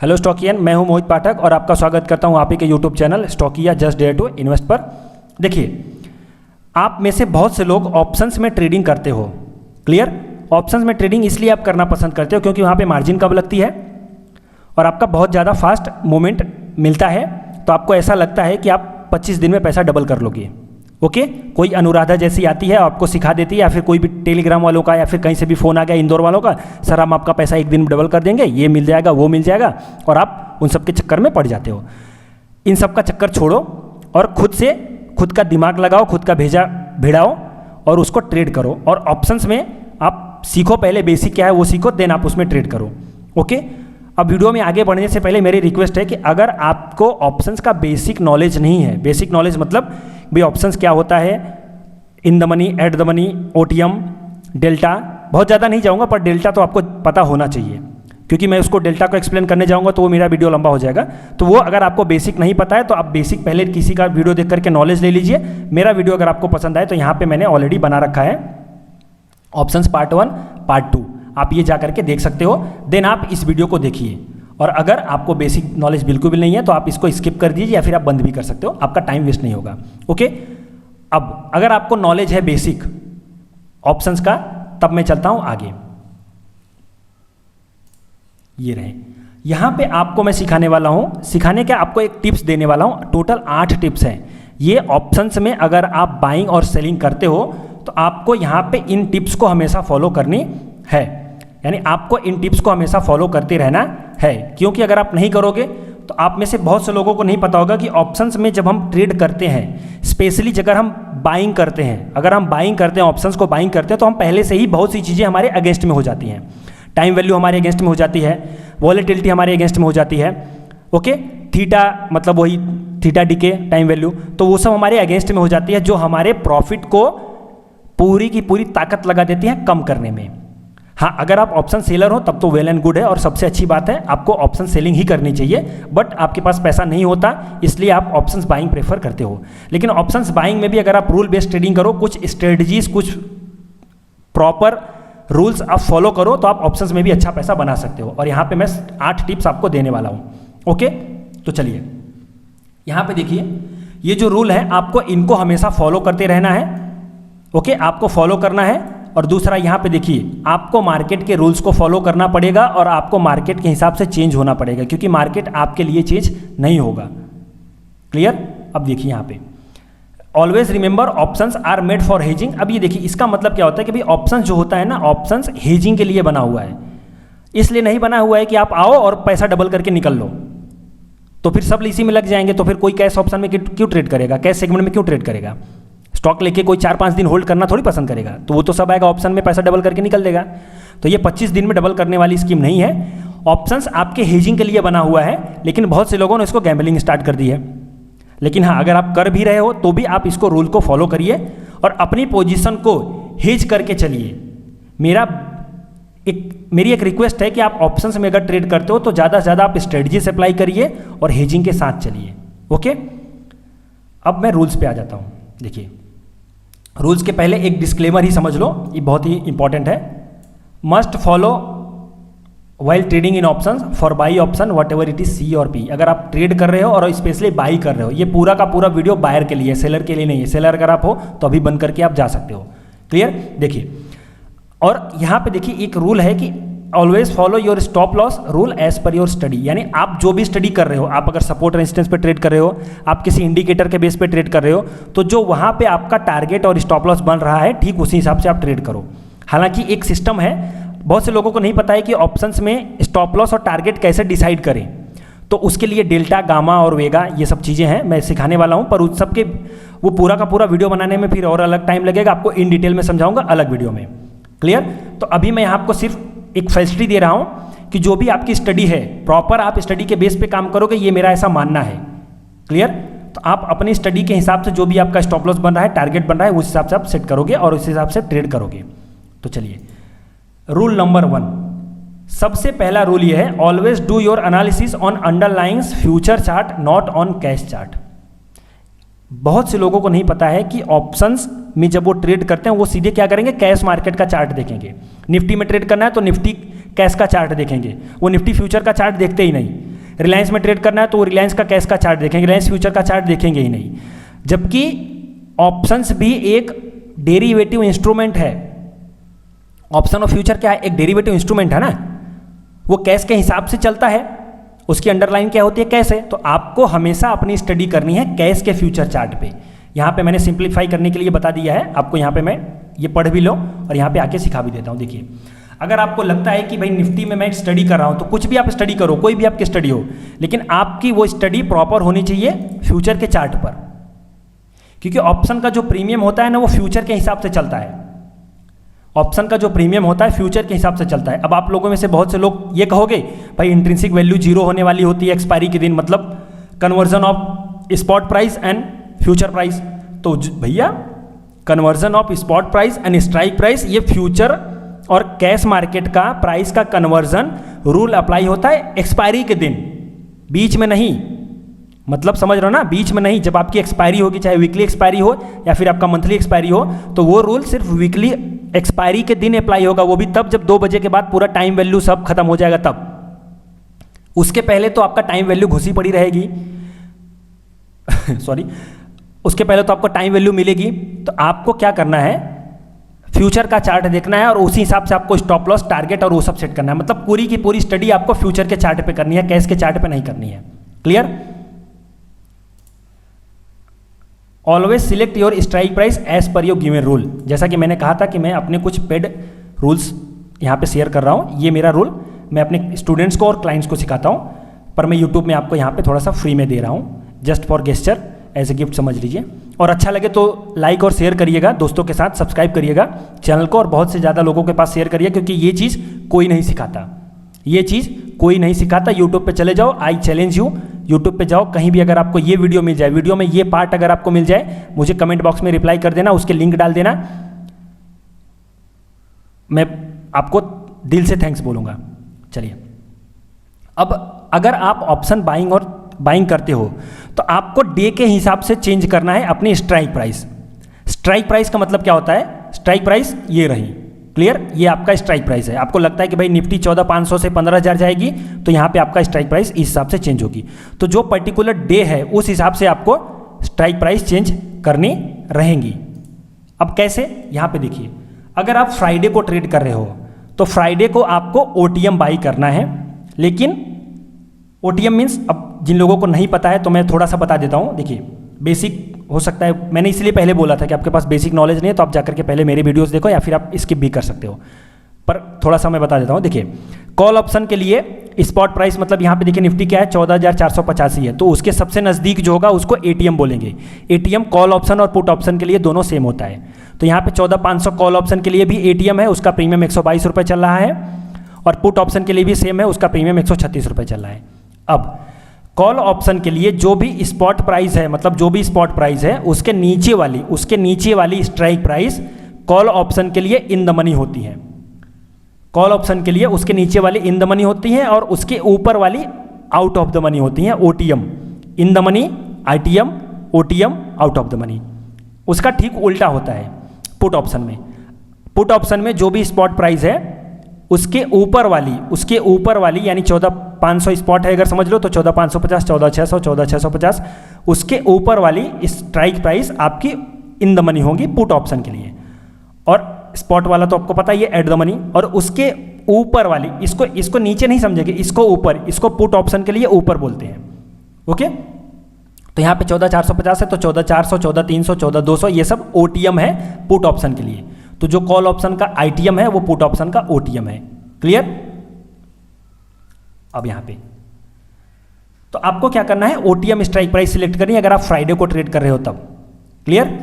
Hello स्टॉकियन, मैं हूं मोहित पाठक और आपका स्वागत करता हूं आप ही के YouTube channel Stockia just dare to invest पर। देखिए, आप में से बहुत से लोग ऑप्शंस में ट्रेडिंग करते हो। क्लियर? ऑप्शंस में ट्रेडिंग इसलिए आप करना पसंद करते हो क्योंकि वहाँ पे मार्जिन कम लगती है और आपका बहुत ज़्यादा फास्ट मूवमेंट मिलता है। तो आपको ऐसा लगता है कि आप 25 दिन में पैसा डबल कर लोगे। ओके, कोई अनुराधा जैसी आती है, आपको सिखा देती है, या फिर कोई भी टेलीग्राम वालों का या फिर कहीं से भी फ़ोन आ गया इंदौर वालों का, सर हम आपका पैसा एक दिन में डबल कर देंगे, ये मिल जाएगा वो मिल जाएगा, और आप उन सब के चक्कर में पड़ जाते हो। इन सब का चक्कर छोड़ो और खुद का दिमाग लगाओ, खुद का भेजा भिड़ाओ और उसको ट्रेड करो। और ऑप्शंस में आप सीखो, पहले बेसिक क्या है वो सीखो, देन आप उसमें ट्रेड करो। ओके, अब वीडियो में आगे बढ़ने से पहले मेरी रिक्वेस्ट है कि अगर आपको ऑप्शंस का बेसिक नॉलेज नहीं है, बेसिक नॉलेज मतलब भाई ऑप्शंस क्या होता है, in the money, at the money, OTM, delta, बहुत ज़्यादा नहीं जाऊंगा पर डेल्टा तो आपको पता होना चाहिए क्योंकि मैं उसको डेल्टा को एक्सप्लेन करने जाऊंगा तो वो मेरा वीडियो लंबा हो जाएगा। तो वो अगर आपको बेसिक नहीं पता है तो आप बेसिक पहले किसी का वीडियो देख करके नॉलेज ले लीजिए। मेरा वीडियो अगर आपको पसंद आए तो यहाँ पर मैंने ऑलरेडी बना रखा है ऑप्शंस पार्ट 1 पार्ट 2, आप ये जा करके देख सकते हो। देन आप इस वीडियो को देखिए और अगर आपको बेसिक नॉलेज बिल्कुल भी नहीं है तो आप इसको स्किप कर दीजिए या फिर आप बंद भी कर सकते हो, आपका टाइम वेस्ट नहीं होगा। ओके, अब अगर आपको नॉलेज है बेसिक ऑप्शंस का तब मैं चलता हूं आगे। ये रहे, यहां पे आपको मैं सिखाने वाला हूं, सिखाने के आपको एक टिप्स देने वाला हूं। टोटल 8 टिप्स हैं ये ऑप्शंस में। अगर आप बाइंग और सेलिंग करते हो तो आपको यहां पे इन टिप्स को हमेशा फॉलो करनी है, यानी आपको इन टिप्स को हमेशा फॉलो करते रहना है। क्योंकि अगर आप नहीं करोगे तो आप में से बहुत से लोगों को नहीं पता होगा कि ऑप्शंस में जब हम ट्रेड करते हैं, स्पेशली अगर हम बाइंग करते हैं, अगर हम बाइंग करते हैं, ऑप्शंस को बाइंग करते हैं तो हम पहले से ही बहुत सी चीज़ें हमारे अगेंस्ट में हो जाती हैं। टाइम वैल्यू हमारे अगेंस्ट में हो जाती है, वॉलेटिलिटी हमारे अगेंस्ट में हो जाती है। ओके, थीटा मतलब वही थीटा डीके टाइम वैल्यू, तो वो सब हमारे अगेंस्ट में हो जाती है जो हमारे प्रॉफिट को पूरी की पूरी ताकत लगा देती है कम करने में। हाँ, अगर आप ऑप्शन सेलर हो तब तो वेल एंड गुड है और सबसे अच्छी बात है, आपको ऑप्शन सेलिंग ही करनी चाहिए। बट आपके पास पैसा नहीं होता इसलिए आप ऑप्शंस बाइंग प्रेफर करते हो। लेकिन ऑप्शंस बाइंग में भी अगर आप रूल बेस्ड ट्रेडिंग करो, कुछ स्ट्रेटजीज, कुछ प्रॉपर रूल्स आप फॉलो करो तो आप ऑप्शंस में भी अच्छा पैसा बना सकते हो। और यहाँ पे मैं 8 टिप्स आपको देने वाला हूँ। ओके, तो चलिए यहाँ पे देखिए, ये जो रूल है आपको इनको हमेशा फॉलो करते रहना है। ओके, आपको फॉलो करना है। और दूसरा यहाँ पे देखिए, आपको मार्केट के रूल्स को फॉलो करना पड़ेगा और आपको मार्केट के हिसाब से चेंज होना पड़ेगा क्योंकि मार्केट आपके लिए चेंज नहीं होगा। क्लियर? अब देखिए यहाँ पे, always remember options are made for hedging. अब ये देखिए, इसका मतलब क्या होता है कि भाई ऑप्शंस जो होता है ना, ऑप्शंस हेजिंग के लिए बना हुआ है। इसलिए नहीं बना हुआ है कि आप आओ और पैसा डबल करके निकल लो, तो फिर सब इसी में लग जाएंगे। तो फिर कोई कैश ऑप्शन में क्यों ट्रेड करेगा, कैश सेगमेंट में क्यों ट्रेड करेगा? स्टॉक लेके कोई 4-5 दिन होल्ड करना थोड़ी पसंद करेगा, तो वो तो सब आएगा ऑप्शन में पैसा डबल करके निकल देगा। तो ये 25 दिन में डबल करने वाली स्कीम नहीं है। ऑप्शंस आपके हेजिंग के लिए बना हुआ है, लेकिन बहुत से लोगों ने इसको गैम्बलिंग स्टार्ट कर दी है। लेकिन हाँ, अगर आप कर भी रहे हो तो भी आप इसको रूल को फॉलो करिए और अपनी पोजीशन को हेज करके चलिए। मेरी एक रिक्वेस्ट है कि आप ऑप्शंस में अगर ट्रेड करते हो तो ज़्यादा से ज़्यादा आप स्ट्रेटजीज अप्लाई करिए और हेजिंग के साथ चलिए। ओके, अब मैं रूल्स पे आ जाता हूँ। देखिए, रूल्स के पहले एक डिस्क्लेमर ही समझ लो, ये बहुत ही इंपॉर्टेंट है। Must follow while trading in options for buy option whatever it is C और पी। अगर आप ट्रेड कर रहे हो और स्पेशली बाई कर रहे हो, ये पूरा का पूरा वीडियो बायर के लिए, सेलर के लिए नहीं है। सेलर अगर आप हो तो अभी बंद करके आप जा सकते हो। क्लियर? देखिए, और यहाँ पे देखिए एक रूल है कि always follow your stop loss rule as per your study. यानी आप जो भी स्टडी कर रहे हो, आप अगर सपोर्ट रेजिस्टेंस पे ट्रेड कर रहे हो, आप किसी इंडिकेटर के बेस पे ट्रेड कर रहे हो, तो जो वहाँ पे आपका टारगेट और स्टॉप लॉस बन रहा है ठीक उसी हिसाब से आप ट्रेड करो। हालांकि एक सिस्टम है, बहुत से लोगों को नहीं पता है कि ऑप्शंस में स्टॉप लॉस और टारगेट कैसे डिसाइड करें। तो उसके लिए डेल्टा, गामा और वेगा ये सब चीज़ें हैं, मैं सिखाने वाला हूँ। पर उस सब के वो पूरा का पूरा वीडियो बनाने में फिर और अलग टाइम लगेगा, आपको इन डिटेल में समझाऊंगा अलग वीडियो में। क्लियर? तो अभी मैं आपको सिर्फ एक फैसिलिटी दे रहा हूं कि जो भी आपकी स्टडी है, प्रॉपर आप स्टडी के बेस पे काम करोगे, ये मेरा ऐसा मानना है। क्लियर? तो आप अपनी स्टडी के हिसाब से जो भी आपका स्टॉप लॉस बन रहा है, टारगेट बन रहा है, उस हिसाब से आप सेट करोगे और उस हिसाब से ट्रेड करोगे। तो चलिए, रूल नंबर 1, सबसे पहला रूल ये है, always do your analysis on underlyings future chart, not on cash chart. बहुत से लोगों को नहीं पता है कि ऑप्शंस में जब वो ट्रेड करते हैं वो सीधे क्या करेंगे, कैश मार्केट का चार्ट देखेंगे। निफ्टी में ट्रेड करना है तो निफ्टी कैश का चार्ट देखेंगे, वो निफ्टी फ्यूचर का चार्ट देखते ही नहीं। रिलायंस में ट्रेड करना है तो वो रिलायंस का कैश का चार्ट देखेंगे, रिलायंस फ्यूचर का चार्ट देखेंगे ही नहीं। जबकि ऑप्शंस भी एक डेरिवेटिव इंस्ट्रूमेंट है। ऑप्शन और फ्यूचर क्या है? एक डेरिवेटिव इंस्ट्रूमेंट है ना, वो कैश के हिसाब से चलता है, उसकी अंडरलाइन क्या होती है? कैश है। तो आपको हमेशा अपनी स्टडी करनी है कैश के फ्यूचर चार्ट पे। यहाँ पे मैंने सिंप्लीफाई करने के लिए बता दिया है आपको, यहाँ पे मैं ये पढ़ भी लो और यहाँ पे आके सिखा भी देता हूँ। देखिए, अगर आपको लगता है कि भाई निफ्टी में मैं स्टडी कर रहा हूँ, तो कुछ भी आप स्टडी करो, कोई भी आपकी स्टडी हो, लेकिन आपकी वो स्टडी प्रॉपर होनी चाहिए फ्यूचर के चार्ट पर, क्योंकि ऑप्शन का जो प्रीमियम होता है ना, वो फ्यूचर के हिसाब से चलता है। ऑप्शन का जो प्रीमियम होता है फ्यूचर के हिसाब से चलता है। अब आप लोगों में से बहुत से लोग ये कहोगे भाई इंट्रिंसिक वैल्यू जीरो होने वाली होती है एक्सपायरी के दिन, मतलब conversion of spot price and future price. तो भैया conversion of spot price and strike price, ये फ्यूचर और कैश मार्केट का प्राइस का कन्वर्जन रूल अप्लाई होता है एक्सपायरी के दिन, बीच में नहीं। मतलब समझ रहे हो ना, बीच में नहीं। जब आपकी एक्सपायरी होगी, चाहे वीकली एक्सपायरी हो या फिर आपका मंथली एक्सपायरी हो, तो वो रूल सिर्फ वीकली एक्सपायरी के दिन अप्लाई होगा, वो भी तब जब 2 बजे के बाद पूरा टाइम वैल्यू सब खत्म हो जाएगा तब। उसके पहले तो आपका टाइम वैल्यू घुसी पड़ी रहेगी सॉरी, उसके पहले तो आपको टाइम वैल्यू मिलेगी। तो आपको क्या करना है, फ्यूचर का चार्ट देखना है और उसी हिसाब से आपको स्टॉप लॉस, टारगेट और वो सब सेट करना है। मतलब पूरी की पूरी स्टडी आपको फ्यूचर के चार्ट पे करनी है, कैश के चार्ट पे नहीं करनी है। Clear? Always select your strike price as per your given rule. जैसा कि मैंने कहा था कि मैं अपने कुछ पेड रूल्स यहाँ पे शेयर कर रहा हूँ। ये मेरा रूल मैं अपने स्टूडेंट्स को और क्लाइंट्स को सिखाता हूँ, पर मैं यूट्यूब में आपको यहाँ पे थोड़ा सा फ्री में दे रहा हूँ, just for gesture, as a gift समझ लीजिए। और अच्छा लगे तो लाइक और शेयर करिएगा दोस्तों के साथ, सब्सक्राइब करिएगा चैनल को और बहुत से ज़्यादा लोगों के पास शेयर करिए, क्योंकि ये चीज़ कोई नहीं सिखाता, ये चीज़ कोई नहीं सिखाता। यूट्यूब पे चले जाओ, आई चैलेंज यू, यूट्यूब पे जाओ, कहीं भी अगर आपको ये वीडियो मिल जाए, वीडियो में ये पार्ट अगर आपको मिल जाए, मुझे कमेंट बॉक्स में रिप्लाई कर देना, उसके लिंक डाल देना, मैं आपको दिल से थैंक्स बोलूँगा। चलिए, अब अगर आप ऑप्शन बाइंग और बाइंग करते हो तो आपको डे के हिसाब से चेंज करना है अपनी स्ट्राइक प्राइस। स्ट्राइक प्राइस का मतलब क्या होता है? स्ट्राइक प्राइस ये रही, क्लियर? ये आपका स्ट्राइक प्राइस है। आपको लगता है कि भाई निफ्टी 14,500 से 15,000 जाएगी, तो यहाँ पे आपका स्ट्राइक प्राइस इस हिसाब से चेंज होगी। तो जो पर्टिकुलर डे है उस हिसाब से आपको स्ट्राइक प्राइस चेंज करनी रहेंगी। अब कैसे? यहाँ पे देखिए, अगर आप फ्राइडे को ट्रेड कर रहे हो तो फ्राइडे को आपको ओटीएम बाई करना है। लेकिन ओटीएम मीन्स, अब जिन लोगों को नहीं पता है तो मैं थोड़ा सा बता देता हूँ। देखिए, बेसिक हो सकता है, मैंने इसलिए पहले बोला था कि आपके पास बेसिक नॉलेज नहीं है तो आप जाकर के पहले मेरे वीडियोस देखो, या फिर आप स्किप भी कर सकते हो, पर थोड़ा सा मैं बता देता हूँ। देखिए, कॉल ऑप्शन के लिए स्पॉट प्राइस, मतलब यहाँ पे देखिए निफ्टी क्या है, 14,485 है, तो उसके सबसे नज़दीक जो होगा उसको एटीएम बोलेंगे। एटीएम कॉल ऑप्शन और पुट ऑप्शन के लिए दोनों सेम होता है। तो यहाँ पे 14,500 कॉल ऑप्शन के लिए भी एटीएम है, उसका प्रीमियम 122 रुपये चल रहा है, और पुट ऑप्शन के लिए भी सेम है, उसका प्रीमियम 136 रुपये चल रहा है। अब कॉल ऑप्शन के लिए जो भी स्पॉट प्राइस है, मतलब जो भी स्पॉट प्राइस है, उसके नीचे वाली स्ट्राइक प्राइस कॉल ऑप्शन के लिए इन द मनी होती है। कॉल ऑप्शन के लिए उसके नीचे वाली इन द मनी होती हैं और उसके ऊपर वाली आउट ऑफ द मनी होती हैं, OTM. In the money ITM, OTM out of the money. उसका ठीक उल्टा होता है पुट ऑप्शन में। पुट ऑप्शन में जो भी स्पॉट प्राइस है उसके ऊपर वाली यानी 14,500 स्पॉट है अगर समझ लो, तो 14,550, 14,600, 14,650, उसके ऊपर वाली स्ट्राइक प्राइस आपकी इन द मनी होगी पुट ऑप्शन के लिए। और स्पॉट वाला तो आपको पता ही है, एट द मनी। और उसके ऊपर वाली, इसको नीचे नहीं समझेंगे, इसको ऊपर, इसको पुट ऑप्शन के लिए ऊपर बोलते हैं। ओके, तो यहाँ पे 14,450 है तो 14,400, 14,300, 14,200 ये सब ओटीएम है पुट ऑप्शन के लिए। तो जो कॉल ऑप्शन का आईटीएम है वो पुट ऑप्शन का ओटीएम है। क्लियर? अब यहां पे तो आपको क्या करना है, ओटीएम स्ट्राइक प्राइस सिलेक्ट करनी है अगर आप फ्राइडे को ट्रेड कर रहे हो तब। क्लियर?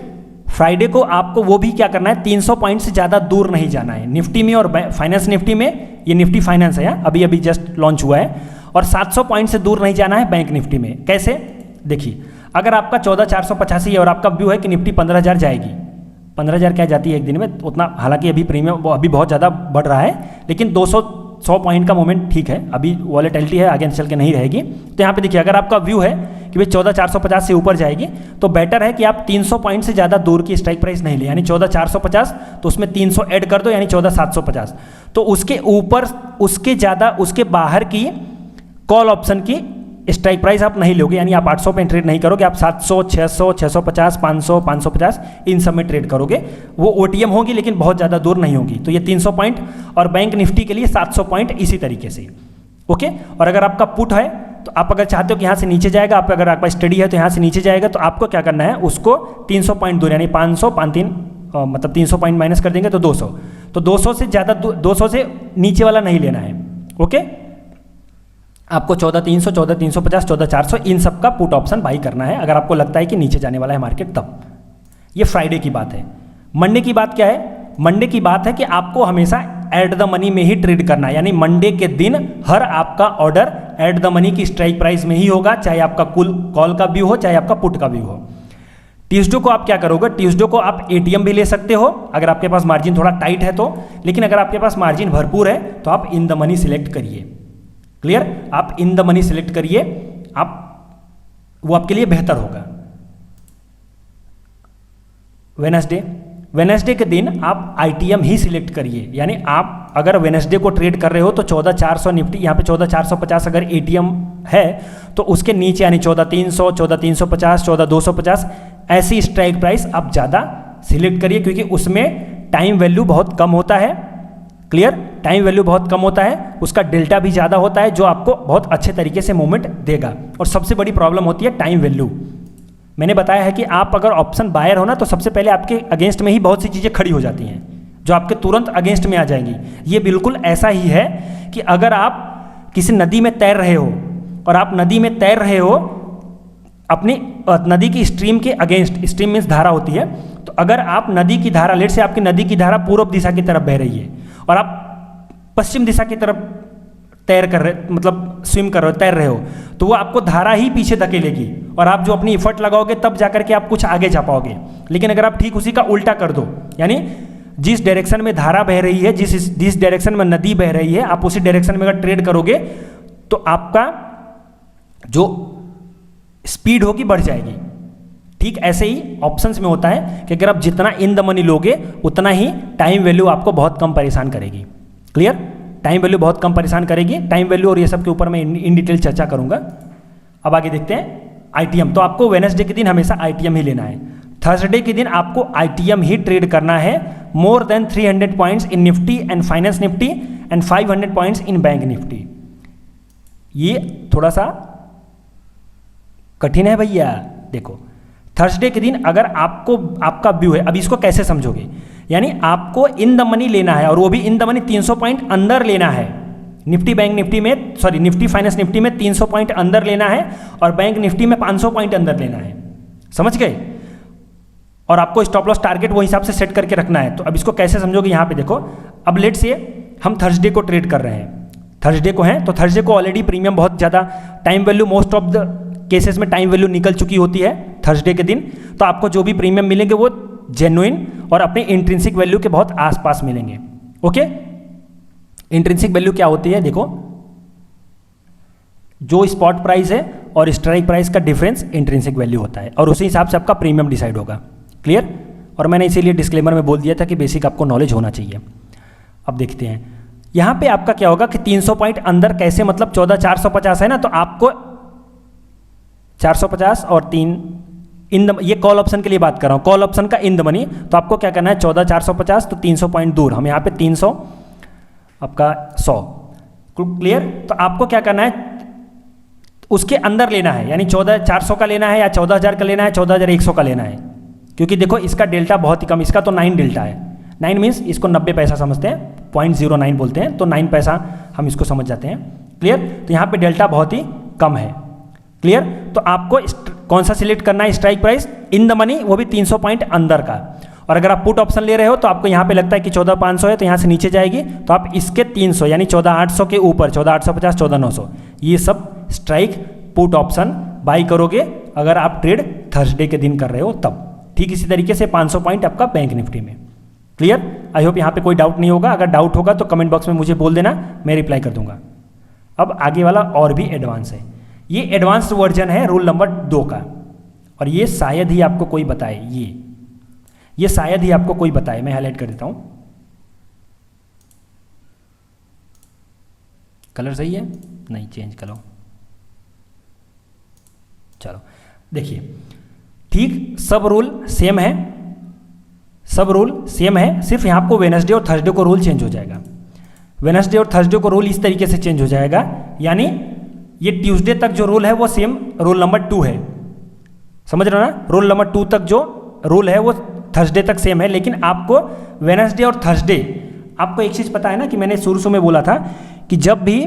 फ्राइडे को आपको वो भी क्या करना है, 300 पॉइंट से ज़्यादा दूर नहीं जाना है। निफ्टी में और फाइनेंस निफ्टी में, ये निफ्टी फाइनेंस है, अभी जस्ट लॉन्च हुआ है, और 700 पॉइंट से दूर नहीं जाना है बैंक निफ्टी में। कैसे? देखिए, अगर आपका 14,485 है और आपका व्यू है कि निफ्टी 15,000 जाएगी, 15,000 क्या जाती है एक दिन में उतना, हालांकि अभी प्रीमियम अभी बहुत ज़्यादा बढ़ रहा है, लेकिन 200 पॉइंट का मोमेंट ठीक है, अभी वॉलेटिलिटी है, आगे चल के नहीं रहेगी। तो यहाँ पे देखिए, अगर आपका व्यू है कि भाई 14,450 से ऊपर जाएगी, तो बेटर है कि आप 300 पॉइंट से ज़्यादा दूर की स्ट्राइक प्राइस नहीं ले, यानी 14,450 तो उसमें 300 ऐड कर दो, यानी 14,750। तो उसके ऊपर, उसके ज़्यादा, उसके बाहर की कॉल ऑप्शन की स्ट्राइक प्राइस आप नहीं लोगे, यानी आप 800 पे ट्रेड नहीं करोगे, आप 700, 600, 650, 500, 550 इन सब में ट्रेड करोगे। वो OTM होगी लेकिन बहुत ज़्यादा दूर नहीं होगी। तो ये 300 पॉइंट और बैंक निफ्टी के लिए 700 पॉइंट इसी तरीके से। ओके, और अगर आपका पुट है तो आप अगर चाहते हो कि यहाँ से नीचे जाएगा, आप अगर आपका स्टडी है तो यहाँ से नीचे जाएगा, तो आपको क्या करना है, उसको 300 पॉइंट दूर, यानी 500, 5-3 मतलब 300 पॉइंट माइनस कर देंगे तो 200, तो 200 से ज़्यादा 200 से नीचे वाला नहीं लेना है। ओके, आपको 14,300, 14,350, 14,400 इन सब का पुट ऑप्शन बाई करना है अगर आपको लगता है कि नीचे जाने वाला है मार्केट तब। ये फ्राइडे की बात है। मंडे की बात क्या है? मंडे की बात है कि आपको हमेशा एट द मनी में ही ट्रेड करना है, यानी मंडे के दिन हर आपका ऑर्डर एट द मनी की स्ट्राइक प्राइस में ही होगा, चाहे आपका कुल कॉल का व्यू हो चाहे आपका पुट का व्यू हो। ट्यूसडे को आप क्या करोगे? ट्यूसडे को आप ATM भी ले सकते हो अगर आपके पास मार्जिन थोड़ा टाइट है तो, लेकिन अगर आपके पास मार्जिन भरपूर है तो आप इन द मनी सिलेक्ट करिए। क्लियर? आप इन द मनी सिलेक्ट करिए, आप वो आपके लिए बेहतर होगा। वेनसडे के दिन आप ITM ही सिलेक्ट करिए, यानी आप अगर वेनसडे को ट्रेड कर रहे हो तो 14,400 निफ्टी, यहाँ पे 14,450 अगर ATM है तो उसके नीचे यानी 14,300, 14,350, 14,250 ऐसी स्ट्राइक प्राइस आप ज़्यादा सिलेक्ट करिए, क्योंकि उसमें टाइम वैल्यू बहुत कम होता है। क्लियर? टाइम वैल्यू बहुत कम होता है, उसका डेल्टा भी ज़्यादा होता है जो आपको बहुत अच्छे तरीके से मूवमेंट देगा। और सबसे बड़ी प्रॉब्लम होती है टाइम वैल्यू। मैंने बताया है कि आप अगर ऑप्शन बायर हो ना तो सबसे पहले आपके अगेंस्ट में ही बहुत सी चीज़ें खड़ी हो जाती हैं जो आपके तुरंत अगेंस्ट में आ जाएंगी। ये बिल्कुल ऐसा ही है कि अगर आप किसी नदी में तैर रहे हो और आप नदी में तैर रहे हो अपनी नदी की स्ट्रीम के अगेंस्ट, स्ट्रीम मीन्स धारा होती है, तो अगर आप नदी की धारा, लेट से आपकी नदी की धारा पूर्व दिशा की तरफ बह रही है और आप पश्चिम दिशा की तरफ स्विम कर रहे हो, तैर रहे हो, तो वो आपको धारा ही पीछे धकेलेगी और आप जो अपनी एफर्ट लगाओगे तब जाकर के आप कुछ आगे जा पाओगे। लेकिन अगर आप ठीक उसी का उल्टा कर दो, यानी जिस डायरेक्शन में धारा बह रही है, जिस डायरेक्शन में नदी बह रही है, आप उसी डायरेक्शन में अगर ट्रेड करोगे तो आपका जो स्पीड होगी बढ़ जाएगी। ठीक ऐसे ही ऑप्शंस में होता है कि अगर आप जितना इन द मनी लोगे उतना ही टाइम वैल्यू आपको बहुत कम परेशान करेगी। क्लियर? टाइम वैल्यू बहुत कम परेशान करेगी। टाइम वैल्यू और ये सब के ऊपर मैं इन डिटेल चर्चा करूंगा। अब आगे देखते हैं ITM। तो आपको वेडनेसडे के दिन हमेशा ITM ही लेना है। थर्सडे के दिन आपको ITM ही ट्रेड करना है। More than 300 points in Nifty and finance Nifty and 500 points in bank Nifty. ये थोड़ा सा कठिन है भैया। देखो, थर्सडे के दिन अगर आपको आपका व्यू है, अब इसको कैसे समझोगे, यानी आपको इन द मनी लेना है और वो भी इन द मनी 300 पॉइंट अंदर लेना है। निफ्टी बैंक निफ्टी में, सॉरी निफ्टी फाइनेंस निफ्टी में 300 पॉइंट अंदर लेना है और बैंक निफ्टी में 500 पॉइंट अंदर लेना है। समझ गए? और आपको स्टॉप लॉस टारगेट वो हिसाब से सेट करके रखना है। तो अब इसको कैसे समझोगे, यहाँ पे देखो। अब लेट से हम थर्सडे को ट्रेड कर रहे हैं, थर्सडे को हैं, तो थर्सडे को ऑलरेडी प्रीमियम बहुत ज़्यादा, time value most of the cases में टाइम वैल्यू निकल चुकी होती है थर्सडे के दिन। तो आपको जो भी प्रीमियम मिलेंगे वो जेन्युइन और अपने इंट्रिंसिक वैल्यू के बहुत आसपास मिलेंगे। ओके, इंट्रिंसिक वैल्यू क्या होती है? देखो, जो स्पॉट प्राइस है और स्ट्राइक प्राइस का डिफरेंस इंट्रिंसिक वैल्यू होता है और उसी हिसाब से आपका प्रीमियम डिसाइड होगा। क्लियर? और मैंने इसीलिए डिस्क्लेमर में बोल दिया था कि बेसिक आपको नॉलेज होना चाहिए। अब देखते हैं यहाँ पे आपका क्या होगा कि 300 पॉइंट अंदर कैसे, मतलब 14,450 है ना, तो आपको 450 और 3 इन द, ये कॉल ऑप्शन के लिए बात कर रहा हूँ, कॉल ऑप्शन का इन द मनी। तो आपको क्या करना है, 14,450 तो 300 पॉइंट दूर, हम यहाँ पे 300 आपका 100। क्लियर? तो आपको क्या करना है, उसके अंदर लेना है, यानी 14,400 का लेना है या 14,000 का लेना है, 14,100 का लेना है। क्योंकि देखो इसका डेल्टा बहुत ही कम, इसका तो 9 डेल्टा है। 9 मीन्स इसको 90 पैसा समझते हैं, 0.09 बोलते हैं, तो 9 पैसा हम इसको समझ जाते हैं। क्लियर? तो यहाँ पे डेल्टा बहुत ही कम है। क्लियर? तो आपको कौन सा सिलेक्ट करना है, strike price in the money, वो भी 300 पॉइंट अंदर का। और अगर आप पुट ऑप्शन ले रहे हो तो आपको यहाँ पे लगता है कि 14,500 है तो यहाँ से नीचे जाएगी, तो आप इसके 300 यानी 14,800 के ऊपर 14,850, 14,900 ये सब स्ट्राइक पुट ऑप्शन बाई करोगे अगर आप ट्रेड थर्सडे के दिन कर रहे हो तब। ठीक इसी तरीके से 500 पॉइंट आपका बैंक निफ्टी में। क्लियर? आई होप यहाँ पे कोई डाउट नहीं होगा। अगर डाउट होगा तो कमेंट बॉक्स में मुझे बोल देना, मैं रिप्लाई कर दूंगा। अब आगे वाला और भी एडवांस है, ये एडवांस्ड वर्जन है रूल नंबर 2 का, और ये शायद ही आपको कोई बताए, ये शायद ही आपको कोई बताए। मैं हाईलाइट कर देता हूं, कलर सही है? नहीं, चेंज करो। चलो देखिए, ठीक सब रूल सेम है, सब रूल सेम है, सिर्फ यहाँ आपको वेडनेसडे और थर्सडे को रूल चेंज हो जाएगा। वेडनेसडे और थर्सडे को रूल इस तरीके से चेंज हो जाएगा, यानी ये ट्यूसडे तक जो रूल है वो सेम रूल नंबर 2 है, समझ रहे हो ना। रूल नंबर 2 तक जो रूल है वो थर्सडे तक सेम है, लेकिन आपको वेडनेसडे और थर्सडे, आपको एक चीज़ पता है ना कि मैंने शुरू में बोला था कि जब भी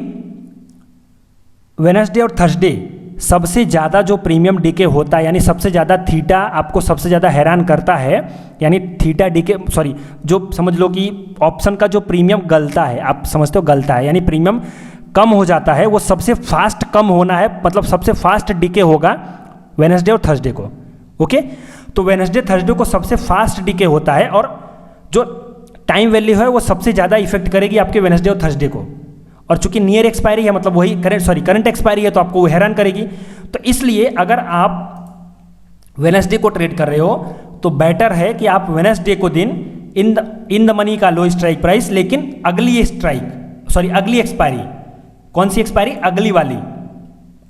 वेडनेसडे और थर्सडे सबसे ज़्यादा जो प्रीमियम डीके होता है, यानी सबसे ज़्यादा थीटा आपको सबसे ज़्यादा हैरान करता है, यानी थीटा डीके सॉरी जो समझ लो कि ऑप्शन का जो प्रीमियम गलता है, आप समझते हो गलता है, यानी प्रीमियम कम हो जाता है, वो सबसे फास्ट कम होना है, मतलब सबसे फास्ट डीके होगा वेडनेसडे और थर्सडे को। ओके, तो वेडनेसडे थर्सडे को सबसे फास्ट डीके होता है, और जो टाइम वैल्यू है वो सबसे ज़्यादा इफेक्ट करेगी आपके वेडनेसडे और थर्सडे को, और चूंकि नियर एक्सपायरी है, मतलब वही करंट एक्सपायरी है, तो आपको वो हैरान करेगी। तो इसलिए अगर आप वेडनेसडे को ट्रेड कर रहे हो तो बेटर है कि आप वेडनेसडे को दिन इन द मनी का लो स्ट्राइक प्राइस, लेकिन अगली एक्सपायरी, कौन सी एक्सपायरी, अगली वाली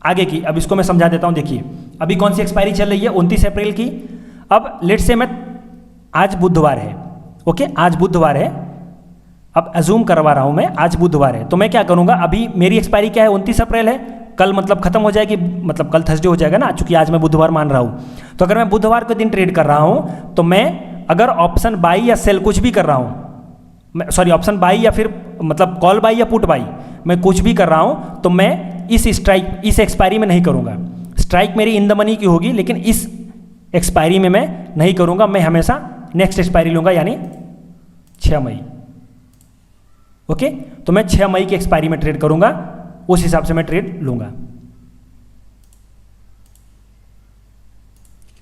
आगे की। अब इसको मैं समझा देता हूं, देखिए अभी कौन सी एक्सपायरी चल रही है, 29 अप्रैल की। अब लेट्स से मैं आज बुधवार है, ओके आज बुधवार है, अब अज्यूम करवा रहा हूं मैं आज बुधवार है, तो मैं क्या करूंगा, अभी मेरी एक्सपायरी क्या है, 29 अप्रैल है, कल मतलब खत्म हो जाएगी, मतलब कल थर्सडे हो जाएगा ना, चूंकि आज मैं बुधवार मान रहा हूं। तो अगर मैं बुधवार के दिन ट्रेड कर रहा हूं तो मैं अगर ऑप्शन बाई या सेल कुछ भी कर रहा हूं, सॉरी ऑप्शन बाई या फिर मतलब कॉल बाई या पुट बाई, मैं कुछ भी कर रहा हूं तो मैं इस एक्सपायरी में नहीं करूंगा। स्ट्राइक मेरी इन द मनी की होगी, लेकिन इस एक्सपायरी में मैं नहीं करूंगा, मैं हमेशा नेक्स्ट एक्सपायरी लूंगा, यानी 6 मई। ओके, तो मैं 6 मई की एक्सपायरी में ट्रेड करूंगा, उस हिसाब से मैं ट्रेड लूंगा।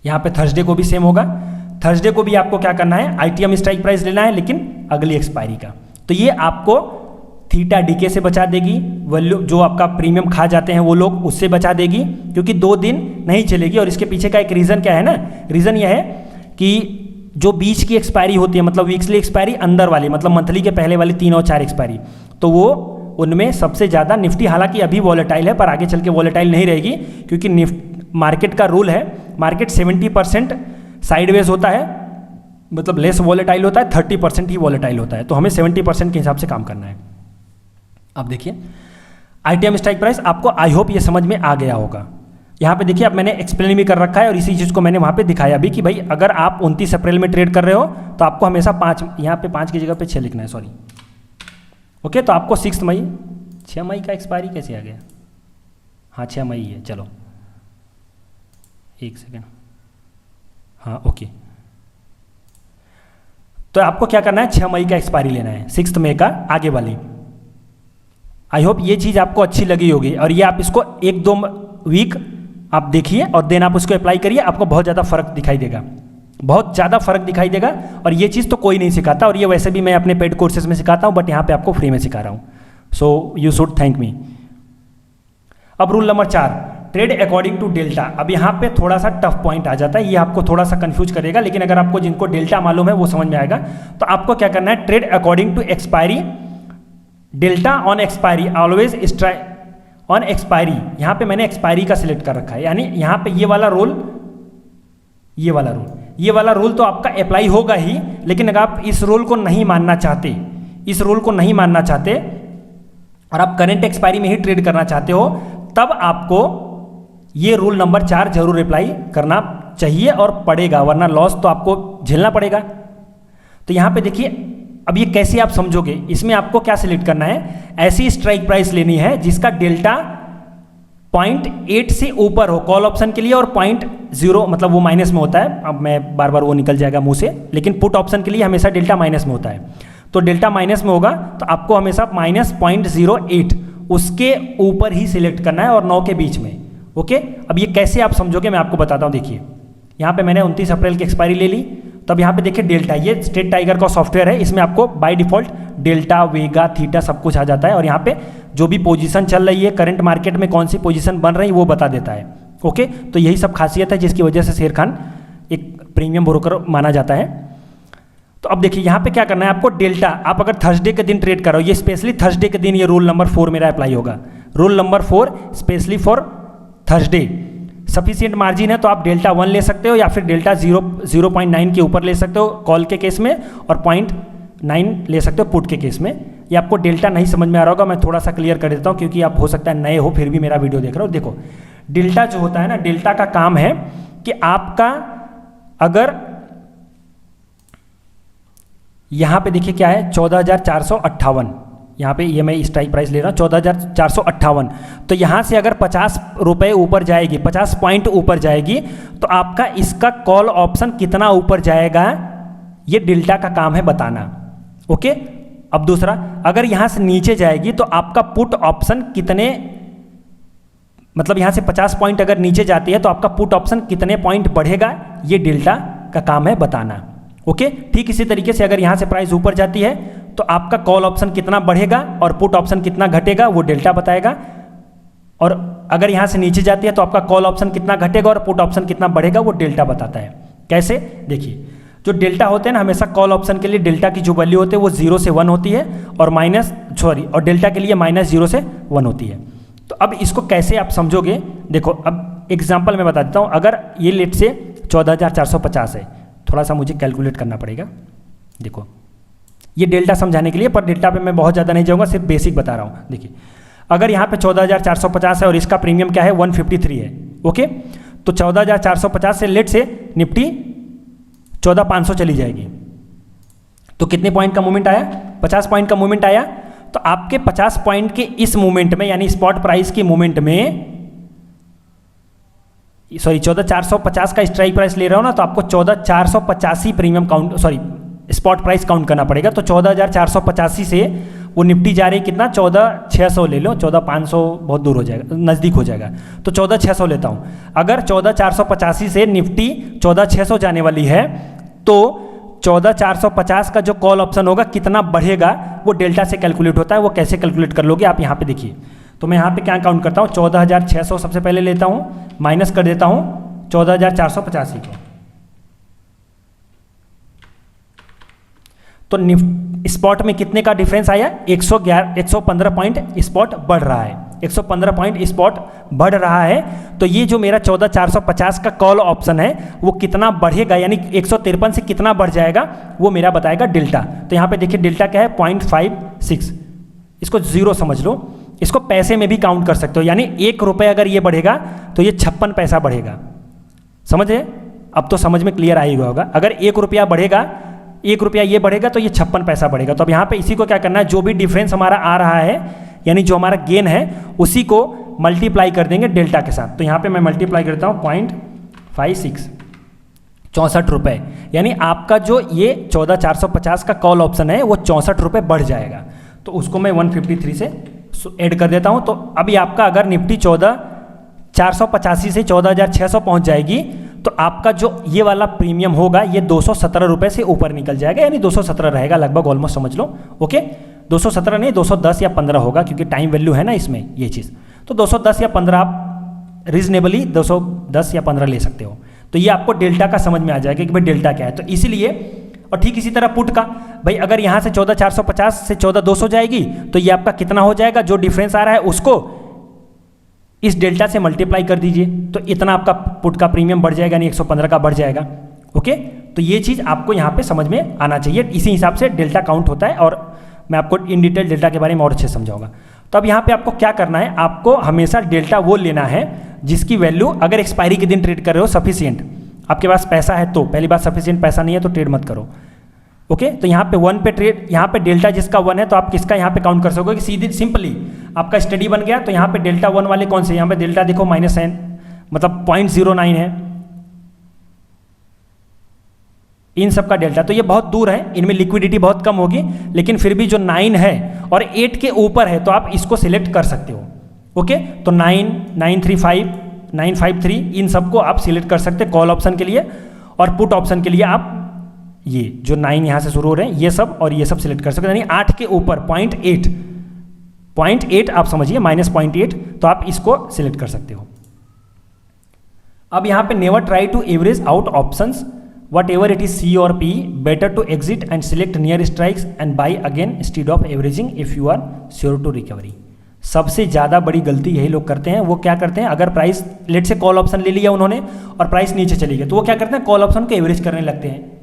यहां पे थर्सडे को भी सेम होगा, थर्सडे को भी आपको क्या करना है, आईटीएम स्ट्राइक प्राइस लेना है, लेकिन अगली एक्सपायरी का। तो ये आपको थीटा डीके से बचा देगी, वैल्यू जो आपका प्रीमियम खा जाते हैं वो लोग, उससे बचा देगी, क्योंकि 2 दिन नहीं चलेगी। और इसके पीछे का एक रीज़न क्या है ना, रीज़न यह है कि जो बीच की एक्सपायरी होती है, मतलब वीक्सली एक्सपायरी अंदर वाली, मतलब मंथली के पहले वाली 3 और 4 एक्सपायरी, तो वो उनमें सबसे ज़्यादा निफ्टी, हालांकि अभी वॉलेटाइल है पर आगे चल के वॉलेटाइल नहीं रहेगी, क्योंकि मार्केट का रूल है, मार्केट 70% साइडवेज होता है, मतलब लेस वॉलेटाइल होता है, 30% ही वॉलेटाइल होता है, तो हमें 70% के हिसाब से काम करना है। अब देखिए आईटीएम स्ट्राइक प्राइस, आपको आई होप ये समझ में आ गया होगा। यहाँ पे देखिए अब मैंने एक्सप्लेन भी कर रखा है, और इसी चीज़ को मैंने वहाँ पे दिखाया भी कि भाई अगर आप 29 अप्रैल में ट्रेड कर रहे हो तो आपको हमेशा 5, यहाँ पे 5 की जगह पे 6 लिखना है, सॉरी। ओके, तो आपको 6 मई, 6 मई का एक्सपायरी कैसे आ गया, हाँ 6 मई है, चलो एक सेकेंड, हाँ ओके। तो आपको क्या करना है, 6 मई का एक्सपायरी लेना है, 6 मई का आगे वाली। आई होप ये चीज़ आपको अच्छी लगी होगी, और ये आप इसको 1-2 वीक आप देखिए और देन आप उसको अप्लाई करिए, आपको बहुत ज़्यादा फर्क दिखाई देगा, बहुत ज़्यादा फर्क दिखाई देगा। और ये चीज़ तो कोई नहीं सिखाता, और ये वैसे भी मैं अपने पेड कोर्सेज में सिखाता हूँ, बट यहाँ पे आपको फ्री में सिखा रहा हूँ, so you should thank me. अब rule number 4, trade according to delta. अब यहाँ पे थोड़ा सा टफ पॉइंट आ जाता है, ये आपको थोड़ा सा कंफ्यूज करेगा, लेकिन अगर आपको जिनको डेल्टा मालूम है वो समझ में आएगा। तो आपको क्या करना है, trade according to expiry, delta on expiry always strike on expiry. यहाँ पे मैंने एक्सपायरी का सिलेक्ट कर रखा है, यानी यहाँ पे ये वाला रूल तो आपका अप्लाई होगा ही, लेकिन अगर आप इस रूल को नहीं मानना चाहते, और आप करंट एक्सपायरी में ही ट्रेड करना चाहते हो, तब आपको ये रूल नंबर 4 जरूर अप्लाई करना चाहिए और पड़ेगा, वरना लॉस तो आपको झेलना पड़ेगा। तो यहाँ पे देखिए अब ये कैसे आप समझोगे, इसमें आपको क्या सिलेक्ट करना है, ऐसी स्ट्राइक प्राइस लेनी है जिसका डेल्टा 0.8 से ऊपर हो कॉल ऑप्शन के लिए, और 0.0 मतलब वो माइनस में होता है, अब मैं बार बार वो निकल जाएगा मुंह से, लेकिन पुट ऑप्शन के लिए हमेशा डेल्टा माइनस में होता है। तो डेल्टा माइनस में होगा तो आपको हमेशा -0.08 उसके ऊपर ही सिलेक्ट करना है, और 9 के बीच में। ओके, अब ये कैसे आप समझोगे मैं आपको बताता हूँ। देखिए यहाँ पे मैंने 29 अप्रैल की एक्सपायरी ले ली, तब यहाँ पे देखिए डेल्टा, ये स्टेट टाइगर का सॉफ्टवेयर है, इसमें आपको by default delta, Vega, theta सब कुछ आ जाता है, और यहाँ पे जो भी पोजीशन चल रही है करंट मार्केट में, कौन सी पोजीशन बन रही है वो बता देता है। ओके, तो यही सब खासियत है जिसकी वजह से शेर खान एक प्रीमियम ब्रोकर माना जाता है। तो अब देखिए यहाँ पे क्या करना है आपको, डेल्टा आप अगर थर्सडे के दिन ट्रेड करो, ये स्पेशली थर्सडे के दिन ये रूल नंबर 4 मेरा अप्लाई होगा, rule number 4 specially for Thursday. Sufficient margin है तो आप डेल्टा 1 ले सकते हो या फिर डेल्टा 0.9 के ऊपर ले सकते हो कॉल के केस में, और 0.9 ले सकते हो पुट के केस में। ये आपको डेल्टा नहीं समझ में आ रहा होगा, मैं थोड़ा सा क्लियर कर देता हूँ क्योंकि आप हो सकता है नए हो फिर भी मेरा वीडियो देख रहे हो। देखो डेल्टा जो होता है ना, डेल्टा का काम है कि आपका अगर यहाँ पे देखिए क्या है 14,458, यहाँ पे ये मैं स्ट्राइक प्राइस ले रहा हूँ 14,458, तो यहाँ से अगर 50 रुपये ऊपर जाएगी, 50 पॉइंट ऊपर जाएगी, तो आपका इसका कॉल ऑप्शन कितना ऊपर जाएगा, ये डेल्टा का काम है बताना। ओके, अब दूसरा, अगर यहाँ से नीचे जाएगी तो आपका पुट ऑप्शन कितने, मतलब यहाँ से 50 पॉइंट अगर नीचे जाती है तो आपका पुट ऑप्शन कितने पॉइंट बढ़ेगा, ये डेल्टा का काम है बताना। ओके, ठीक इसी तरीके से अगर यहाँ से प्राइस ऊपर जाती है तो आपका कॉल ऑप्शन कितना बढ़ेगा और पुट ऑप्शन कितना घटेगा, वो डेल्टा बताएगा। और अगर यहाँ से नीचे जाती है तो आपका कॉल ऑप्शन कितना घटेगा और पुट ऑप्शन कितना बढ़ेगा, वो डेल्टा बताता है। कैसे, देखिए जो डेल्टा होते हैं ना, हमेशा कॉल ऑप्शन के लिए डेल्टा की जो वैल्यू होती है वो 0 से 1 होती है, और डेल्टा के लिए -0 से 1 होती है। तो अब इसको कैसे आप समझोगे, देखो अब एग्जाम्पल मैं बता देता हूँ। अगर ये लेट से 14,450 है, थोड़ा सा मुझे कैलकुलेट करना पड़ेगा। देखो ये डेल्टा समझाने के लिए, पर डेल्टा पे मैं बहुत ज़्यादा नहीं जाऊँगा, सिर्फ बेसिक बता रहा हूँ। देखिए अगर यहाँ पे 14,450 है और इसका प्रीमियम क्या है 153 है। ओके, तो 14,450 से लेट से निफ्टी 14,500 चली जाएगी, तो कितने पॉइंट का मूवमेंट आया, 50 पॉइंट का मूवमेंट आया। तो आपके 50 पॉइंट के इस मूवमेंट में, यानी स्पॉट प्राइस की मूवमेंट में, सॉरी 14,450 का स्ट्राइक प्राइस ले रहा हूँ ना, तो आपको 14,485 premium count, sorry spot price count करना पड़ेगा। तो 14,485 से वो निफ्टी जा रही कितना, 14,600 ले लो, 14,500 बहुत दूर हो जाएगा, नज़दीक हो जाएगा, तो 14,600 लेता हूँ। अगर 14,485 से निफ्टी 14,600 जाने वाली है तो 14,450 का जो कॉल ऑप्शन होगा कितना बढ़ेगा, वो डेल्टा से कैलकुलेट होता है। वो कैसे कैलकुलेट कर लोगे आप यहाँ पे देखिए। तो मैं यहाँ पे क्या काउंट करता हूँ, 14,600 सबसे पहले लेता हूँ, माइनस कर देता हूँ 14,485 को। तो स्पॉट में कितने का डिफरेंस आया, 115 पॉइंट स्पॉट बढ़ रहा है, 115 पॉइंट स्पॉट बढ़ रहा है। तो ये जो मेरा 14,450 का कॉल ऑप्शन है वो कितना बढ़ेगा, यानी 153 से कितना बढ़ जाएगा, वो मेरा बताएगा डेल्टा। तो यहाँ पे देखिए डेल्टा क्या है 0.56, इसको 0 समझ लो। इसको पैसे में भी काउंट कर सकते हो, यानी 1 रुपये अगर ये बढ़ेगा तो ये 56 पैसा बढ़ेगा। समझे, अब तो समझ में क्लियर आ ही गया होगा। अगर 1 रुपया बढ़ेगा, 1 रुपया ये बढ़ेगा तो ये 56 पैसा बढ़ेगा। तो अब यहाँ पे इसी को क्या करना है, जो भी डिफरेंस हमारा आ रहा है, यानी जो हमारा गेन है, उसी को मल्टीप्लाई कर देंगे डेल्टा के साथ। तो यहाँ पे मैं मल्टीप्लाई करता हूँ 0.56, 64 रुपये, यानी आपका जो ये 14,450 का कॉल ऑप्शन है वो 64 रुपये बढ़ जाएगा। तो उसको मैं 153 से ऐड कर देता हूँ। तो अभी आपका अगर निफ्टी 14,485 से 14,600 पहुँच जाएगी तो आपका जो ये वाला प्रीमियम होगा ये 217 रुपये से ऊपर निकल जाएगा, यानी 217 रहेगा लगभग, ऑलमोस्ट समझ लो। ओके, 217 नहीं 210 या 15 होगा, क्योंकि टाइम वैल्यू है ना इसमें ये चीज़। तो 210 या 15 आप रीजनेबली 210 या 15 ले सकते हो। तो ये आपको डेल्टा का समझ में आ जाएगा कि भाई डेल्टा क्या है। तो इसीलिए, और ठीक इसी तरह पुट का, भाई अगर यहाँ से 14,450 से 14,200 जाएगी तो ये आपका कितना हो जाएगा, जो डिफरेंस आ रहा है उसको इस डेल्टा से मल्टीप्लाई कर दीजिए, तो इतना आपका पुट का प्रीमियम बढ़ जाएगा, यानी 115 का बढ़ जाएगा। ओके, तो ये चीज़ आपको यहाँ पे समझ में आना चाहिए। इसी हिसाब से डेल्टा काउंट होता है, और मैं आपको इन डिटेल डेल्टा के बारे में और अच्छे समझाऊंगा। तो अब यहाँ पे आपको क्या करना है, आपको हमेशा डेल्टा वो लेना है जिसकी वैल्यू, अगर एक्सपायरी के दिन ट्रेड कर रहे हो सफिशियंट, आपके पास पैसा है तो, पहली बात सफिशियंट पैसा नहीं है तो ट्रेड मत करो। ओके, तो यहाँ पे 1 पे ट्रेड, यहाँ पे डेल्टा जिसका 1 है तो आप किसका यहाँ पे काउंट कर सकोगे कि सीधे सिंपली आपका स्टडी बन गया। तो यहाँ पे डेल्टा 1 वाले कौन से, यहाँ पे डेल्टा देखो -9, मतलब 0.09 है इन सब का डेल्टा। तो ये बहुत दूर है, इनमें लिक्विडिटी बहुत कम होगी, लेकिन फिर भी जो 9 है और 8 के ऊपर है तो आप इसको सिलेक्ट कर सकते हो। ओके, तो 9, 935, 953 इन सबको आप सिलेक्ट कर सकते हैं कॉल ऑप्शन के लिए, और पुट ऑप्शन के लिए आप ये जो 9 यहाँ से शुरू हो रहे हैं ये सब और ये सब सिलेक्ट कर सकते हैं। यानी 8 के ऊपर 0.8 आप समझिए, -0.8, तो आप इसको सिलेक्ट कर सकते हो। अब यहाँ पे never try to average out options, whatever it is C और P, better to exit and select near strikes and buy again instead of averaging if you are sure to recovery. सबसे ज़्यादा बड़ी गलती यही लोग करते हैं। वो क्या करते हैं, अगर प्राइस लेट से कॉल ऑप्शन ले लिया उन्होंने और प्राइस नीचे चली गई, तो वो क्या करते हैं, कॉल ऑप्शन को एवरेज करने लगते हैं।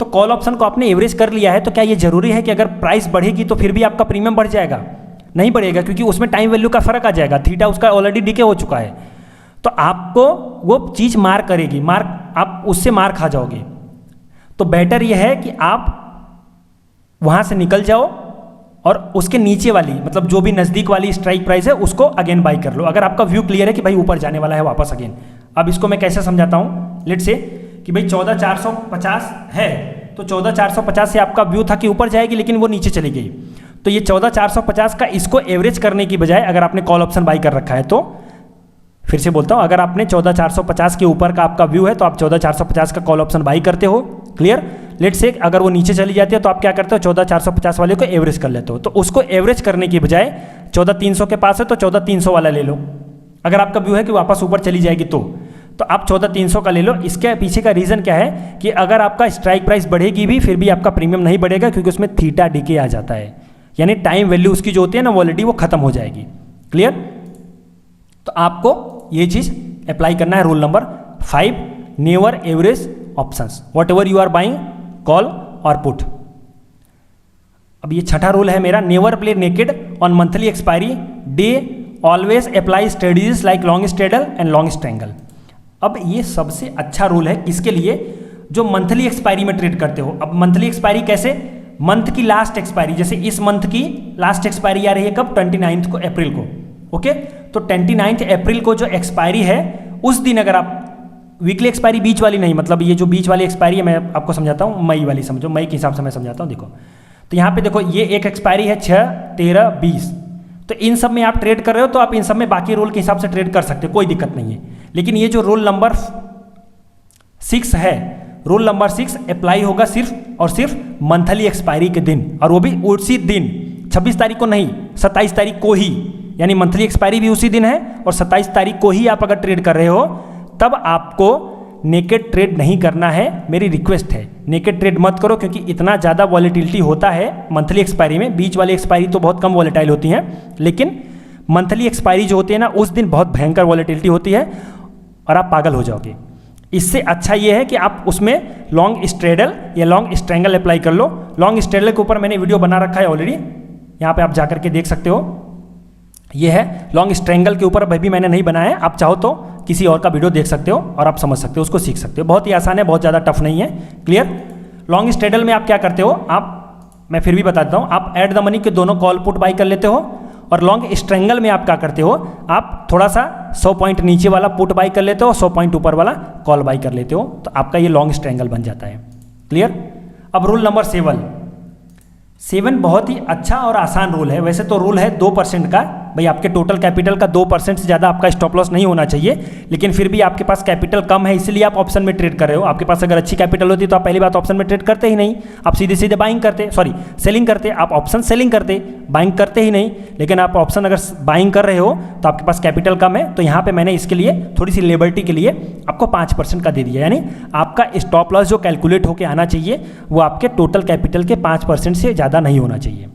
तो कॉल ऑप्शन को आपने एवरेज कर लिया है, तो क्या ये जरूरी है कि अगर प्राइस बढ़ेगी तो फिर भी आपका प्रीमियम बढ़ जाएगा? नहीं बढ़ेगा, क्योंकि उसमें टाइम वैल्यू का फर्क आ जाएगा, थीटा उसका ऑलरेडी डिके हो चुका है। तो आपको वो चीज़ मार करेगी, आप उससे मार खा जाओगे। तो बेटर ये है कि आप वहाँ से निकल जाओ और उसके नीचे वाली, मतलब जो भी नज़दीक वाली स्ट्राइक प्राइस है उसको अगेन बाई कर लो, अगर आपका व्यू क्लियर है कि भाई ऊपर जाने वाला है वापस अगेन। अब इसको मैं कैसे समझाता हूँ, लेट से कि भाई 14,450 है, तो 14,450 से आपका व्यू था कि ऊपर जाएगी, लेकिन वो नीचे चली गई। तो ये 14,450 का इसको एवरेज करने की बजाय अगर आपने कॉल ऑप्शन बाई कर रखा है, तो फिर से बोलता हूँ, अगर आपने 14,450 के ऊपर का आपका व्यू है तो आप 14,450 का कॉल ऑप्शन बाई करते हो, क्लियर। लेट से अगर वो नीचे चली जाती है तो आप क्या करते हो, 14,450 वाले को एवरेज कर लेते हो। तो उसको एवरेज करने की बजाय 14,300 के पास है तो 14,300 वाला ले लो, अगर आपका व्यू है कि वापस ऊपर चली जाएगी तो आप 14,300 का ले लो। इसके पीछे का रीज़न क्या है कि अगर आपका स्ट्राइक प्राइस बढ़ेगी भी फिर भी आपका प्रीमियम नहीं बढ़ेगा, क्योंकि उसमें थीटा डीके आ जाता है, यानी टाइम वैल्यू उसकी जो होती है ना वॉलिडिटी वो खत्म हो जाएगी, क्लियर। तो आपको ये चीज़ अप्लाई करना है। Rule number 5, never average options whatever you are buying, call और पुट। अब ये छठा रूल है मेरा, never play naked on monthly expiry day, always apply strategies like long straddle and long strangle. अब ये सबसे अच्छा रूल है किसके लिए, जो मंथली एक्सपायरी में ट्रेड करते हो। अब मंथली एक्सपायरी कैसे, मंथ की लास्ट एक्सपायरी, जैसे इस मंथ की लास्ट एक्सपायरी आ रही है कब, 29 को अप्रैल को, ओके। तो 29 अप्रैल को जो एक्सपायरी है उस दिन अगर आप, वीकली एक्सपायरी बीच वाली नहीं, मतलब ये जो बीच वाली एक्सपायरी है मैं आपको समझाता हूँ, मई वाली समझो, मई के हिसाब से मैं समझाता हूँ। देखो तो यहाँ पे देखो ये एक एक्सपायरी है 6, 13, 20, तो इन सब में आप ट्रेड कर रहे हो तो आप इन सब में बाकी रूल के हिसाब से ट्रेड कर सकते हो, कोई दिक्कत नहीं है। लेकिन ये जो रूल नंबर 6 है, रूल नंबर 6 अप्लाई होगा सिर्फ और सिर्फ मंथली एक्सपायरी के दिन, और वो भी उसी दिन, 26 तारीख को नहीं, 27 तारीख को ही, यानी मंथली एक्सपायरी भी उसी दिन है और 27 तारीख को ही आप अगर ट्रेड कर रहे हो तब आपको नेकेड ट्रेड नहीं करना है। मेरी रिक्वेस्ट है, नेकेड ट्रेड मत करो, क्योंकि इतना ज़्यादा वॉलेटिलिटी होता है मंथली एक्सपायरी में। बीच वाली एक्सपायरी तो बहुत कम वॉलेटाइल होती हैं, लेकिन मंथली एक्सपायरी जो होती है ना उस दिन बहुत भयंकर वॉलेटिलिटी होती है और आप पागल हो जाओगे। इससे अच्छा ये है कि आप उसमें लॉन्ग स्ट्रेडल या लॉन्ग स्ट्रेंगल अप्लाई कर लो। लॉन्ग स्ट्रेडल के ऊपर मैंने वीडियो बना रखा है ऑलरेडी, यहाँ पे आप जाकर के देख सकते हो। ये है लॉन्ग स्ट्रेंगल के ऊपर, भी मैंने नहीं बनाया है, आप चाहो तो किसी और का वीडियो देख सकते हो और आप समझ सकते हो, उसको सीख सकते हो। बहुत ही आसान है, बहुत ज़्यादा टफ नहीं है, क्लियर। लॉन्ग स्ट्रेडल में आप क्या करते हो, आप, मैं फिर भी बता देता हूँ, आप एट द मनी के दोनों कॉल पुट बाई कर लेते हो, और लॉन्ग स्ट्रेंगल में आप क्या करते हो, आप थोड़ा सा 100 पॉइंट नीचे वाला पुट बाई कर लेते हो, 100 पॉइंट ऊपर वाला कॉल बाई कर लेते हो, तो आपका ये लॉन्ग स्ट्रेंगल बन जाता है, क्लियर। अब रूल नंबर 7 बहुत ही अच्छा और आसान रूल है। वैसे तो रूल है 2% का, भाई आपके टोटल कैपिटल का 2% से ज़्यादा आपका स्टॉप लॉस नहीं होना चाहिए, लेकिन फिर भी आपके पास कैपिटल कम है इसलिए आप ऑप्शन में ट्रेड कर रहे हो। आपके पास अगर अच्छी कैपिटल होती तो आप पहली बात ऑप्शन में ट्रेड करते ही नहीं, आप सीधे सीधे बाइंग करते, सॉरी सेलिंग करते, आप ऑप्शन सेलिंग करते, बाइंग करते ही नहीं। लेकिन आप ऑप्शन अगर बाइंग कर रहे हो तो आपके पास कैपिटल कम है, तो यहाँ पर मैंने इसके लिए थोड़ी सी लिबर्टी के लिए आपको 5% का दे दिया, यानी आपका स्टॉप लॉस जो कैलकुलेट होकर आना चाहिए वो आपके टोटल कैपिटल के 5% से ज़्यादा नहीं होना चाहिए,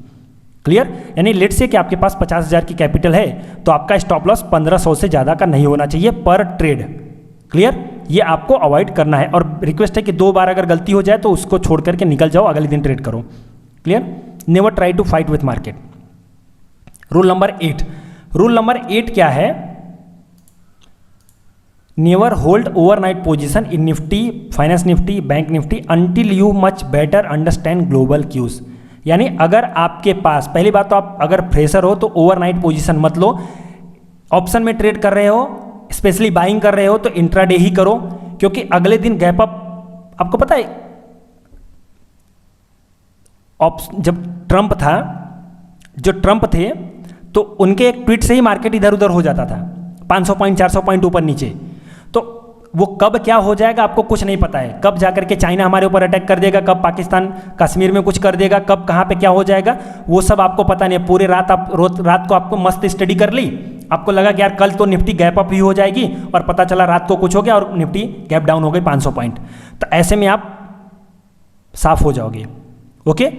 क्लियर। यानी लेट से कि आपके पास 50,000 की कैपिटल है तो आपका स्टॉप लॉस 1500 से ज़्यादा का नहीं होना चाहिए पर ट्रेड, क्लियर। ये आपको अवॉइड करना है, और रिक्वेस्ट है कि 2 बार अगर गलती हो जाए तो उसको छोड़ करके निकल जाओ, अगले दिन ट्रेड करो, clear. Never try to fight with market. Rule number 8 क्या है, never hold overnight position in Nifty, finance Nifty, bank Nifty until you much better understand global cues. यानी अगर आपके पास, पहली बात तो आप अगर फ्रेशर हो तो ओवरनाइट पोजीशन मत लो। ऑप्शन में ट्रेड कर रहे हो, स्पेशली बाइंग कर रहे हो तो इंट्राडे ही करो, क्योंकि अगले दिन गैप अप, आपको पता है जब ट्रंप था, जो ट्रंप थे तो उनके एक ट्वीट से ही मार्केट इधर उधर हो जाता था, 500 पॉइंट 400 पॉइंट ऊपर नीचे। तो वो कब क्या हो जाएगा आपको कुछ नहीं पता है, कब जाकर के चाइना हमारे ऊपर अटैक कर देगा, कब पाकिस्तान कश्मीर में कुछ कर देगा, कब कहाँ पे क्या हो जाएगा, वो सब आपको पता नहीं है। पूरे रात रात को आपको मस्त स्टडी कर ली, आपको लगा कि यार कल तो निफ्टी गैप अप ही हो जाएगी, और पता चला रात को कुछ हो गया और निफ्टी गैप डाउन हो गई 500 पॉइंट। तो ऐसे में आप साफ हो जाओगे, ओके।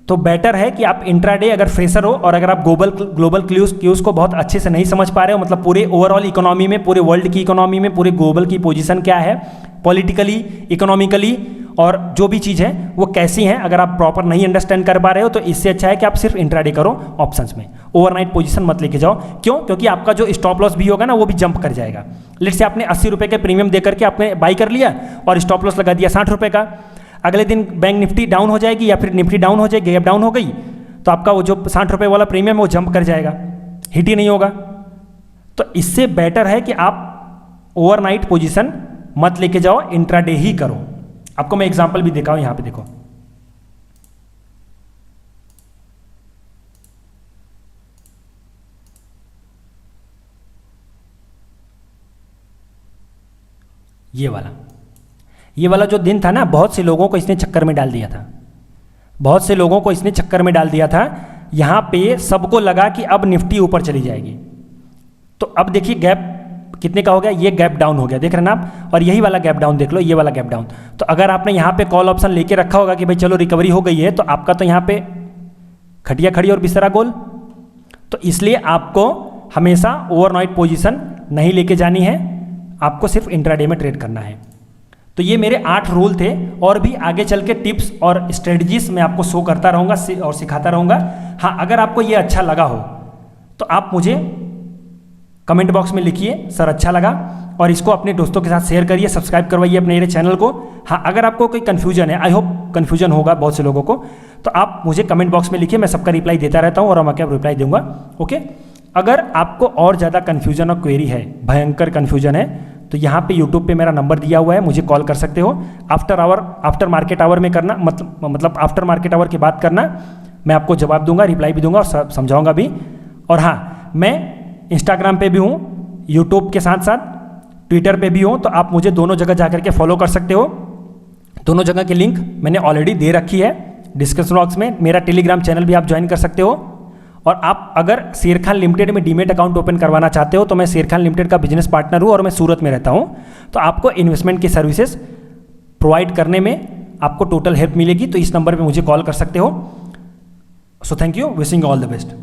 तो बेटर है कि आप इंट्राडे अगर फ्रेशर हो और अगर आप ग्लोबल क्यूज़ को बहुत अच्छे से नहीं समझ पा रहे हो, मतलब पूरे ओवरऑल इकोनॉमी में, पूरे वर्ल्ड की इकोनॉमी में, पूरे ग्लोबल की पोजीशन क्या है, पॉलिटिकली, इकोनॉमिकली और जो भी चीज़ है वो कैसी हैं, अगर आप प्रॉपर नहीं अंडरस्टैंड कर पा रहे हो तो इससे अच्छा है कि आप सिर्फ इंट्राडे करो ऑप्शंस में। ओवरनाइट पोजीशन मत लेके जाओ। क्यों? क्योंकि आपका जो स्टॉप लॉस भी होगा ना वो भी जंप कर जाएगा। लेट से आपने 80 रुपये के प्रीमियम दे करके आपने बाई कर लिया और स्टॉप लॉस लगा दिया 60 रुपये का, अगले दिन बैंक निफ्टी डाउन हो जाएगी या फिर निफ्टी डाउन हो जाएगी, गैप डाउन हो गई, तो आपका वो जो 60 रुपये वाला प्रीमियम है वो जंप कर जाएगा, हिट ही नहीं होगा। तो इससे बेटर है कि आप ओवरनाइट पोजीशन मत लेके जाओ, इंट्राडे ही करो। आपको मैं एग्जांपल भी दिखाऊं, यहां पे देखो, ये वाला जो दिन था ना, बहुत से लोगों को इसने चक्कर में डाल दिया था, बहुत से लोगों को इसने चक्कर में डाल दिया था। यहां पे सबको लगा कि अब निफ्टी ऊपर चली जाएगी, तो अब देखिए गैप कितने का हो गया, ये गैप डाउन हो गया, देख रहे हैं ना आप, और यही वाला गैप डाउन देख लो, ये वाला गैप डाउन। तो अगर आपने यहाँ पे कॉल ऑप्शन लेके रखा होगा कि भाई चलो रिकवरी हो गई है, तो आपका तो यहाँ पे खटिया खड़ी और बिस्तरा गोल। तो इसलिए आपको हमेशा ओवरनाइट पोजीशन नहीं लेके जानी है, आपको सिर्फ इंट्राडे में ट्रेड करना है। तो ये मेरे 8 रूल थे, और भी आगे चल के टिप्स और स्ट्रेटजीज मैं आपको शो करता रहूँगा और सिखाता रहूँगा। हाँ, अगर आपको ये अच्छा लगा हो तो आप मुझे कमेंट बॉक्स में लिखिए सर अच्छा लगा, और इसको अपने दोस्तों के साथ शेयर करिए, सब्सक्राइब करवाइए अपने मेरे चैनल को। हाँ, अगर आपको कोई कन्फ्यूजन है, आई होप कन्फ्यूजन होगा बहुत से लोगों को, तो आप मुझे कमेंट बॉक्स में लिखिए, मैं सबका रिप्लाई देता रहता हूँ और मैं क्या रिप्लाई दूंगा। ओके, अगर आपको और ज़्यादा कन्फ्यूजन और क्वेरी है, भयंकर कन्फ्यूजन है, तो यहाँ पे यूट्यूब पे मेरा नंबर दिया हुआ है, मुझे कॉल कर सकते हो। आफ्टर मार्केट आवर में करना, मतलब आफ्टर मार्केट आवर की बात करना, मैं आपको जवाब दूंगा, रिप्लाई भी दूंगा और समझाऊंगा भी। और हाँ, मैं इंस्टाग्राम पे भी हूँ, यूट्यूब के साथ साथ ट्विटर पे भी हूँ, तो आप मुझे दोनों जगह जा करके फॉलो कर सकते हो। दोनों जगह की लिंक मैंने ऑलरेडी दे रखी है डिस्क्रिप्शन बॉक्स में। मेरा टेलीग्राम चैनल भी आप ज्वाइन कर सकते हो। और आप अगर शेर खान लिमिटेड में डीमेट अकाउंट ओपन करवाना चाहते हो, तो मैं शेर खान लिमिटेड का बिजनेस पार्टनर हूँ और मैं सूरत में रहता हूँ, तो आपको इन्वेस्टमेंट की सर्विसेज प्रोवाइड करने में आपको टोटल हेल्प मिलेगी। तो इस नंबर पे मुझे कॉल कर सकते हो। So thank you, wishing all the best.